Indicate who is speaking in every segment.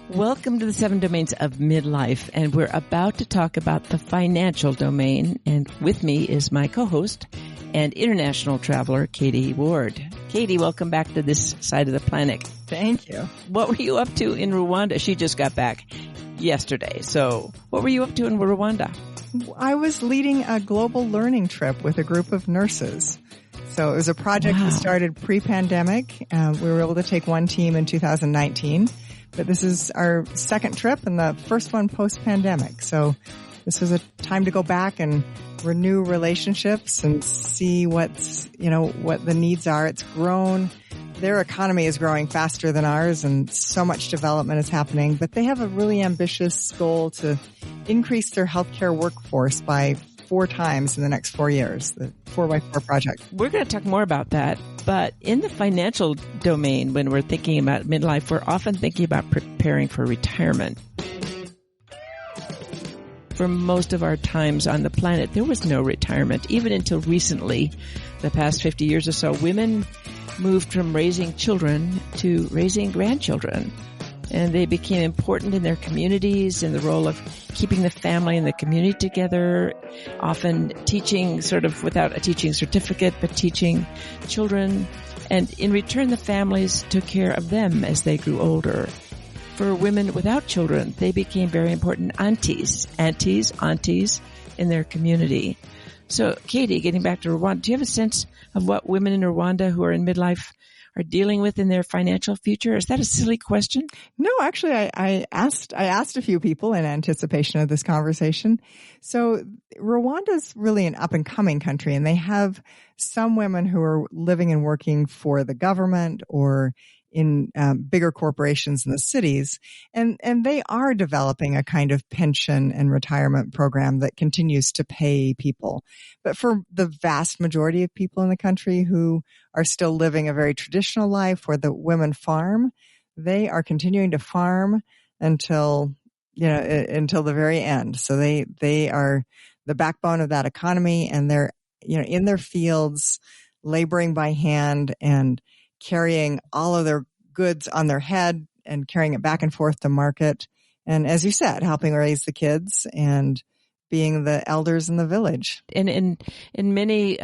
Speaker 1: Welcome to the 7 Domains of Midlife, and we're about to talk about the financial domain. And with me is my co-host and international traveler, Katie Ward. Katie, welcome back to this side of the planet.
Speaker 2: Thank you.
Speaker 1: What were you up to in Rwanda? She just got back yesterday. So what were you up to in Rwanda?
Speaker 2: I was leading a global learning trip with a group of nurses. So it was a project we started pre-pandemic. We were able to take one team in 2019. But this is our second trip and the first one post-pandemic. So this was a time to go back and renew relationships and see what the needs are. It's grown. Their economy is growing faster than ours and so much development is happening. But they have a really ambitious goal to increase their healthcare workforce by 4 times in the next 4 years, the 4x4 project.
Speaker 1: We're going to talk more about that. But in the financial domain, when we're thinking about midlife, we're often thinking about preparing for retirement. For most of our times on the planet, there was no retirement. Even until recently, the past 50 years or so, women moved from raising children to raising grandchildren. And they became important in their communities in the role of keeping the family and the community together, often teaching sort of without a teaching certificate, but teaching children. And in return, the families took care of them as they grew older. For women without children, they became very important aunties in their community. So, Katie, getting back to Rwanda, do you have a sense of what women in Rwanda who are in midlife are dealing with in their financial future? Is that a silly question?
Speaker 2: No, actually, I asked a few people in anticipation of this conversation. So Rwanda's really an up and coming country, and they have some women who are living and working for the government or in bigger corporations in the cities, and they are developing a kind of pension and retirement program that continues to pay people. But for the vast majority of people in the country who are still living a very traditional life where the women farm, they are continuing to farm until the very end. So they are the backbone of that economy, and they're in their fields laboring by hand and carrying all of their goods on their head and carrying it back and forth to market. And as you said, helping raise the kids and being the elders in the village.
Speaker 1: And in many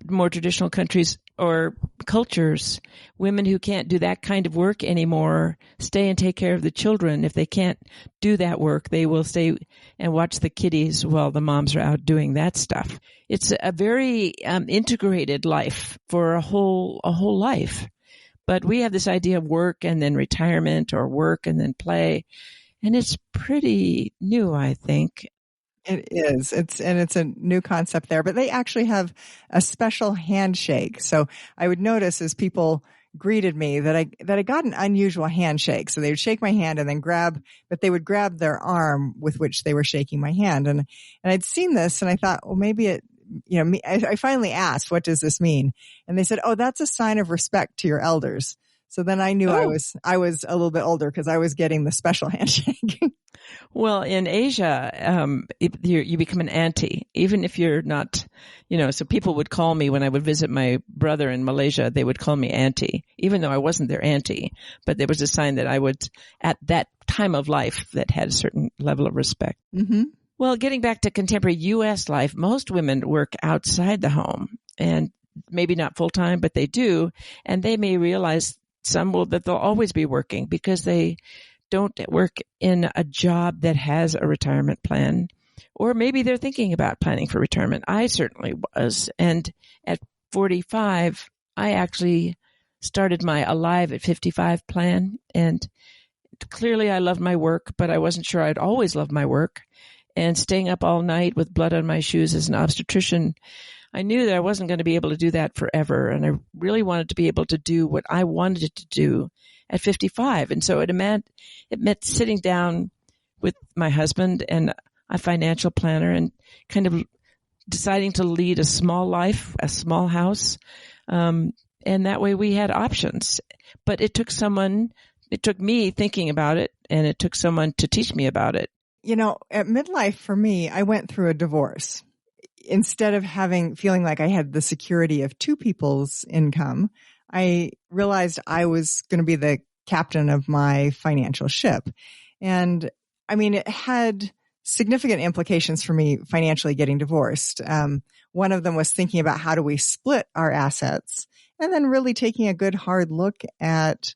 Speaker 1: more traditional countries or cultures, women who can't do that kind of work anymore stay and take care of the children. If they can't do that work, they will stay and watch the kiddies while the moms are out doing that stuff. It's a very integrated life for a whole life. But we have this idea of work and then retirement, or work and then play, and it's pretty new, I think.
Speaker 2: It is. It's a new concept there, but they actually have a special handshake. So I would notice as people greeted me that I got an unusual handshake. So they would shake my hand and then they would grab their arm with which they were shaking my hand. And I'd seen this and I thought, well, maybe I finally asked, what does this mean? And they said, oh, that's a sign of respect to your elders. So then I knew I was a little bit older because I was getting the special handshake.
Speaker 1: Well, in Asia, you become an auntie, even if you're not, so people would call me when I would visit my brother in Malaysia, they would call me auntie, even though I wasn't their auntie. But there was a sign that I would, at that time of life, that had a certain level of respect.
Speaker 2: Mm-hmm.
Speaker 1: Well, getting back to contemporary U.S. life, most women work outside the home, and maybe not full time, but they do. And they may realize that they'll always be working because they don't work in a job that has a retirement plan, or maybe they're thinking about planning for retirement. I certainly was. And at 45, I actually started my Alive at 55 plan. And clearly I loved my work, but I wasn't sure I'd always love my work. And staying up all night with blood on my shoes as an obstetrician, I knew that I wasn't going to be able to do that forever. And I really wanted to be able to do what I wanted to do at 55. And so it meant sitting down with my husband and a financial planner and kind of deciding to lead a small life, a small house. And that way we had options. But it took me thinking about it, and it took someone to teach me about it.
Speaker 2: At midlife for me, I went through a divorce. Instead of feeling like I had the security of two people's income, I realized I was going to be the captain of my financial ship. And I mean, it had significant implications for me financially getting divorced. One of them was thinking about how do we split our assets, and then really taking a good hard look at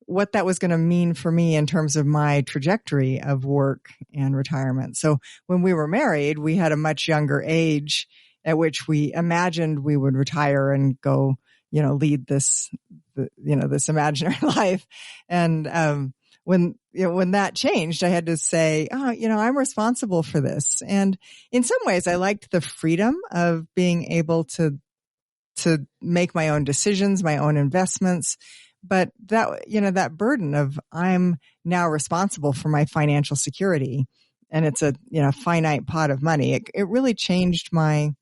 Speaker 2: what that was going to mean for me in terms of my trajectory of work and retirement. So when we were married, we had a much younger age at which we imagined we would retire and go, lead this imaginary life. And, when that changed, I had to say, I'm responsible for this. And in some ways I liked the freedom of being able to make my own decisions, my own investments. But that burden of I'm now responsible for my financial security, and it's a, finite pot of money. It really changed my,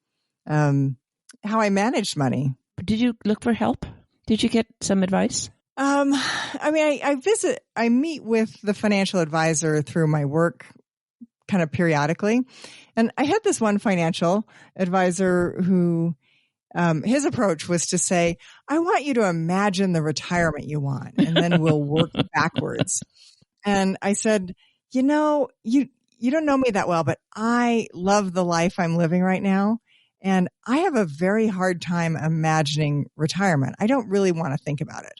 Speaker 2: how I managed money.
Speaker 1: Did you look for help? Did you get some advice?
Speaker 2: I meet with the financial advisor through my work kind of periodically. And I had this one financial advisor who, his approach was to say, I want you to imagine the retirement you want, and then we'll work backwards. And I said, you don't know me that well, but I love the life I'm living right now. And I have a very hard time imagining retirement. I don't really want to think about it.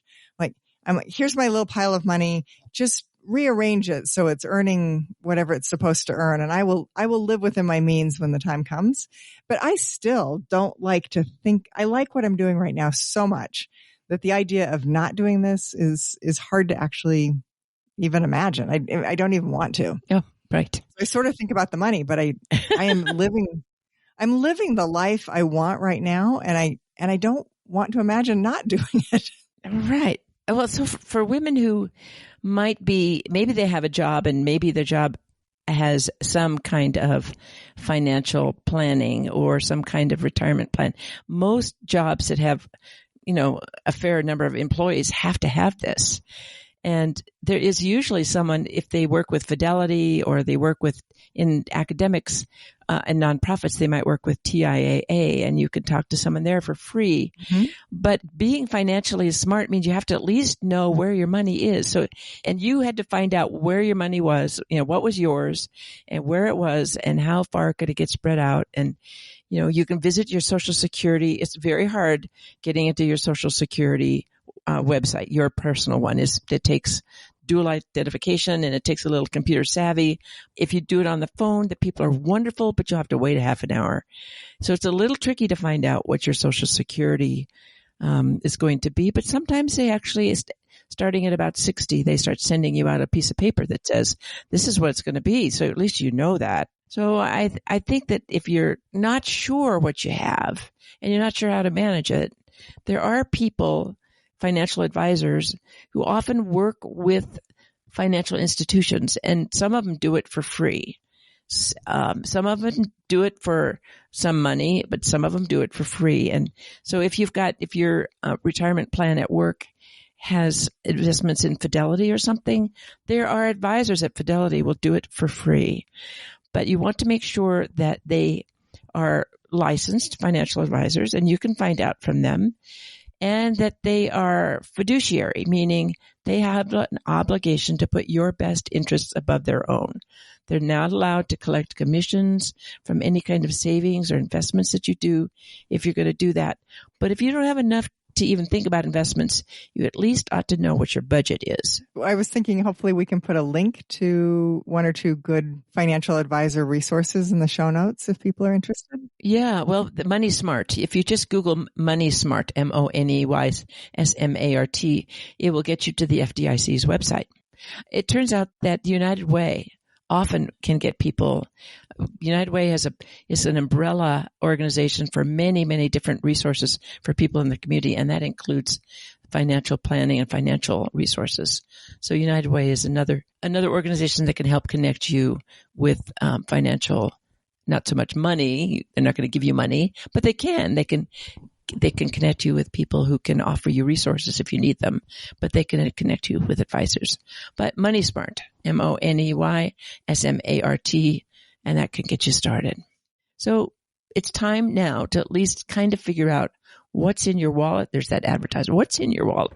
Speaker 2: Here's my little pile of money. Just rearrange it so it's earning whatever it's supposed to earn. And I will live within my means when the time comes. But I still don't like to think. I like what I'm doing right now so much that the idea of not doing this is hard to actually even imagine. I don't even want to.
Speaker 1: Oh, right.
Speaker 2: I sort of think about the money, but I am I'm living the life I want right now. And I don't want to imagine not doing it.
Speaker 1: Right. Well, so for women who maybe they have a job and maybe their job has some kind of financial planning or some kind of retirement plan. Most jobs that have, a fair number of employees have to have this. And there is usually someone, if they work with Fidelity or they work in academics and nonprofits, they might work with TIAA, and you could talk to someone there for free. Mm-hmm. But being financially smart means you have to at least know where your money is. So, and you had to find out where your money was, what was yours and where it was and how far could it get spread out. And, you can visit your Social Security. It's very hard getting into your Social Security website. Your personal one it takes dual identification and it takes a little computer savvy. If you do it on the phone, the people are wonderful, but you'll have to wait a half an hour. So it's a little tricky to find out what your Social Security is going to be. But sometimes they actually, starting at about 60, they start sending you out a piece of paper that says, this is what it's going to be. So at least you know that. So I think that if you're not sure what you have and you're not sure how to manage it, there are people, financial advisors, who often work with financial institutions, and some of them do it for free. Some of them do it for some money, but some of them do it for free. And so if your retirement plan at work has investments in Fidelity or something, there are advisors at Fidelity will do it for free. But you want to make sure that they are licensed financial advisors, and you can find out from them, and that they are fiduciary, meaning they have an obligation to put your best interests above their own. They're not allowed to collect commissions from any kind of savings or investments that you do if you're going to do that. But if you don't have enough to even think about investments, you at least ought to know what your budget is.
Speaker 2: I was thinking hopefully we can put a link to one or two good financial advisor resources in the show notes if people are interested.
Speaker 1: Yeah, well, the Money Smart, if you just Google Money Smart, MONEYSMART, it will get you to the FDIC's website. It turns out that United Way often can get people. United Way is an umbrella organization for many, many different resources for people in the community, and that includes financial planning and financial resources. So United Way is another organization that can help connect you with financial, not so much money. They're not going to give you money, but they can. They can connect you with people who can offer you resources if you need them, but they can connect you with advisors. But Money Smart, MONEYSMART, and that can get you started. So it's time now to at least kind of figure out what's in your wallet. There's that advertiser. What's in your wallet?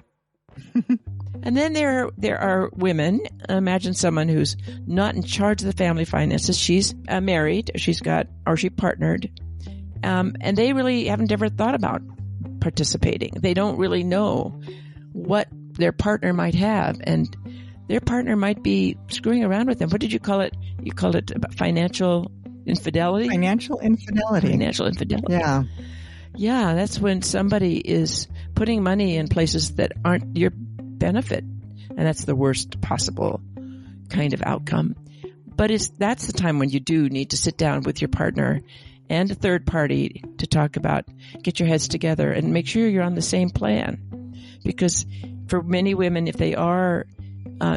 Speaker 1: And then there are women. Imagine someone who's not in charge of the family finances. She's married. She partnered. And they really haven't ever thought about participating. They don't really know what their partner might have, and their partner might be screwing around with them. What did you call it? You called it financial infidelity?
Speaker 2: Financial infidelity.
Speaker 1: Financial infidelity.
Speaker 2: Yeah.
Speaker 1: Yeah, that's when somebody is putting money in places that aren't your benefit. And that's the worst possible kind of outcome. But that's the time when you do need to sit down with your partner and a third party to talk about, get your heads together and make sure you're on the same plan. Because for many women, if they are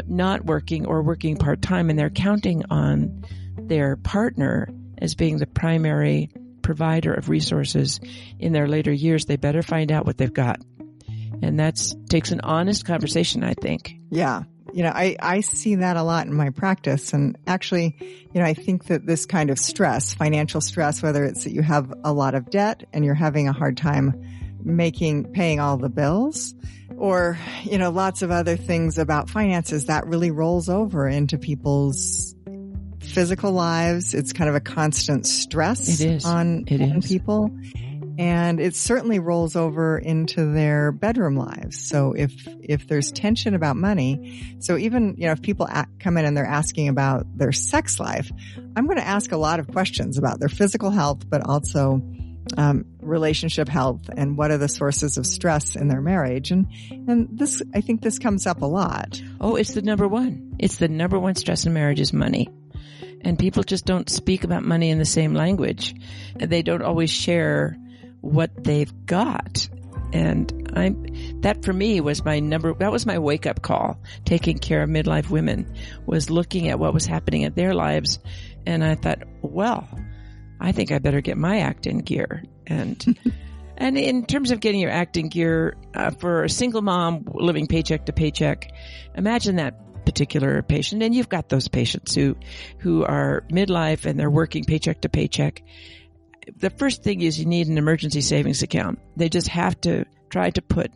Speaker 1: not working or working part-time and they're counting on their partner as being the primary provider of resources in their later years, they better find out what they've got. And that takes an honest conversation, I think.
Speaker 2: Yeah. I see that a lot in my practice. And actually, I think that this kind of stress, financial stress, whether it's that you have a lot of debt and you're having a hard time paying all the bills, or, lots of other things about finances, that really rolls over into people's physical lives. It's kind of a constant stress on people. And it certainly rolls over into their bedroom lives. So if there's tension about money, so even, if people come in and they're asking about their sex life, I'm going to ask a lot of questions about their physical health, but also relationship health and what are the sources of stress in their marriage. And this, I think this comes up a lot.
Speaker 1: Oh, it's the number one. It's the number one stress in marriage is money. And people just don't speak about money in the same language. They don't always share what they've got. And that for me was that was my wake up call. Taking care of midlife women was looking at what was happening in their lives. And I thought, well, I think I better get my act in gear. And in terms of getting your act in gear, for a single mom living paycheck to paycheck, imagine that particular patient. And you've got those patients who are midlife and they're working paycheck to paycheck. The first thing is you need an emergency savings account. They just have to try to put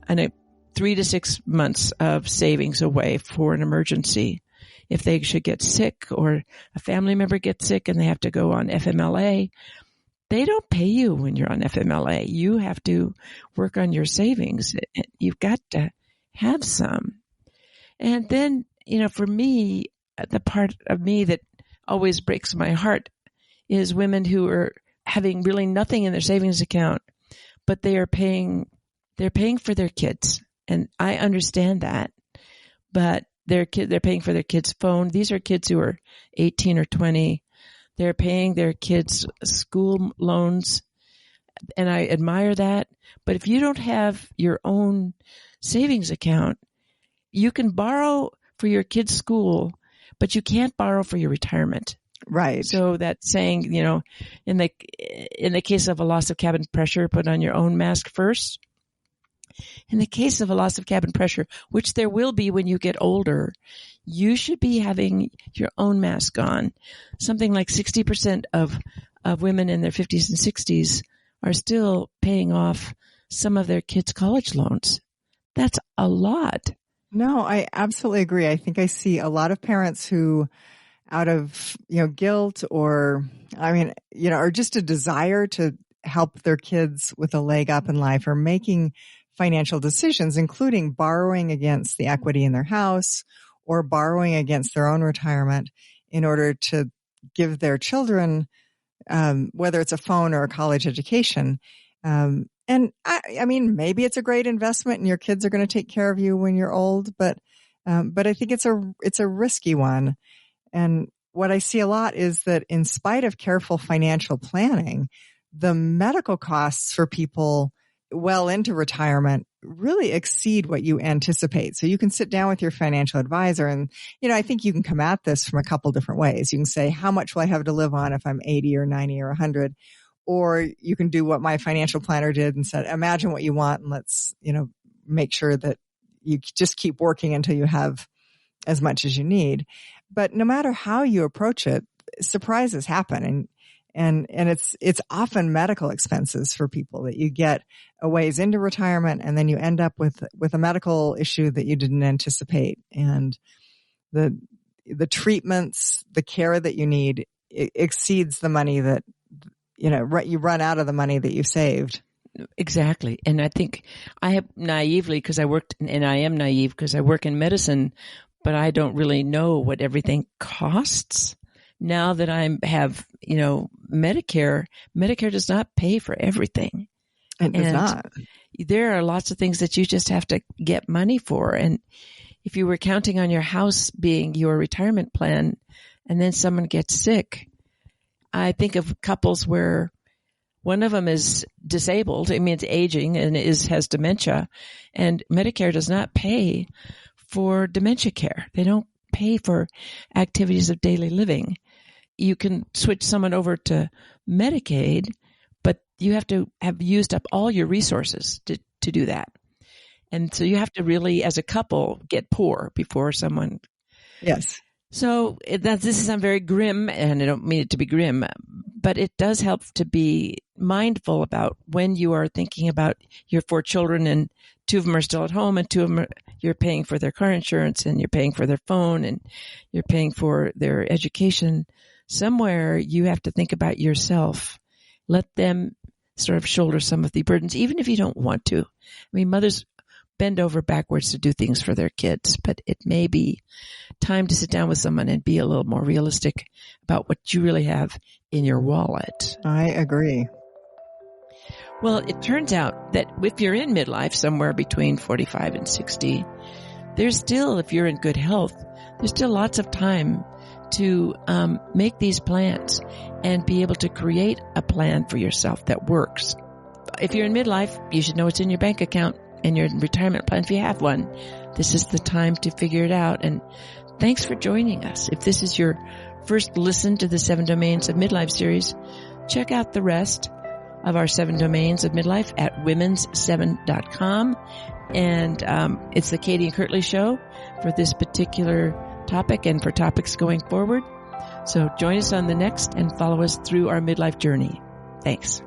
Speaker 1: 3 to 6 months of savings away for an emergency. If they should get sick or a family member gets sick and they have to go on FMLA, they don't pay you when you're on FMLA. You have to work on your savings. You've got to have some. And then, for me, the part of me that always breaks my heart is women who are having really nothing in their savings account, but they're paying for their kids. And I understand that, but they're paying for their kids' phone. These are kids who are 18 or 20. They're paying their kids' school loans. And I admire that. But if you don't have your own savings account, you can borrow for your kids' school, but you can't borrow for your retirement.
Speaker 2: Right.
Speaker 1: So that saying, in the case of a loss of cabin pressure, put on your own mask first. In the case of a loss of cabin pressure, which there will be when you get older, you should be having your own mask on. Something like 60% of women in their 50s and 60s are still paying off some of their kids' college loans. That's a lot.
Speaker 2: No, I absolutely agree. I think I see a lot of parents who, out of, guilt or just a desire to help their kids with a leg up in life, are making financial decisions, including borrowing against the equity in their house or borrowing against their own retirement in order to give their children, whether it's a phone or a college education. And maybe it's a great investment and your kids are going to take care of you when you're old, but I think it's a risky one. And what I see a lot is that in spite of careful financial planning, the medical costs for people well into retirement really exceed what you anticipate. So you can sit down with your financial advisor and, I think you can come at this from a couple different ways. You can say, how much will I have to live on if I'm 80 or 90 or 100? Or you can do what my financial planner did and said, imagine what you want and let's, make sure that you just keep working until you have as much as you need. But no matter how you approach it, surprises happen. And it's often medical expenses for people that you get a ways into retirement and then you end up with a medical issue that you didn't anticipate. And the treatments, the care that you need exceeds the money that, you run out of the money that you saved.
Speaker 1: Exactly. And I think I have naively, because I worked, and I am naive because I work in medicine, but I don't really know what everything costs. Now that I have, Medicare does not pay for everything.
Speaker 2: It does not.
Speaker 1: There are lots of things that you just have to get money for. And if you were counting on your house being your retirement plan and then someone gets sick, I think of couples where one of them is disabled. I mean, it's aging and has dementia, and Medicare does not pay for dementia care. They don't pay for activities of daily living. You can switch someone over to Medicaid, but you have to have used up all your resources to do that. And so you have to really, as a couple, get poor before someone.
Speaker 2: Yes.
Speaker 1: So this sounds very grim, and I don't mean it to be grim, but it does help to be mindful about when you are thinking about your 4 children and 2 of them are still at home and 2 of them you're paying for their car insurance and you're paying for their phone and you're paying for their education. Somewhere you have to think about yourself. Let them sort of shoulder some of the burdens, even if you don't want to. I mean, mothers bend over backwards to do things for their kids, but it may be time to sit down with someone and be a little more realistic about what you really have in your wallet.
Speaker 2: I agree.
Speaker 1: Well, it turns out that if you're in midlife, somewhere between 45 and 60, there's still, if you're in good health, there's still lots of time to make these plans and be able to create a plan for yourself that works. If you're in midlife, you should know what's in your bank account and your retirement plan if you have one. This is the time to figure it out. And thanks for joining us. If this is your first listen to the 7 Domains of Midlife series, check out the rest of our 7 Domains of Midlife at womens7.com. And it's the Katie and Kirtley Show for this particular topic and for topics going forward. So join us on the next and follow us through our midlife journey. Thanks.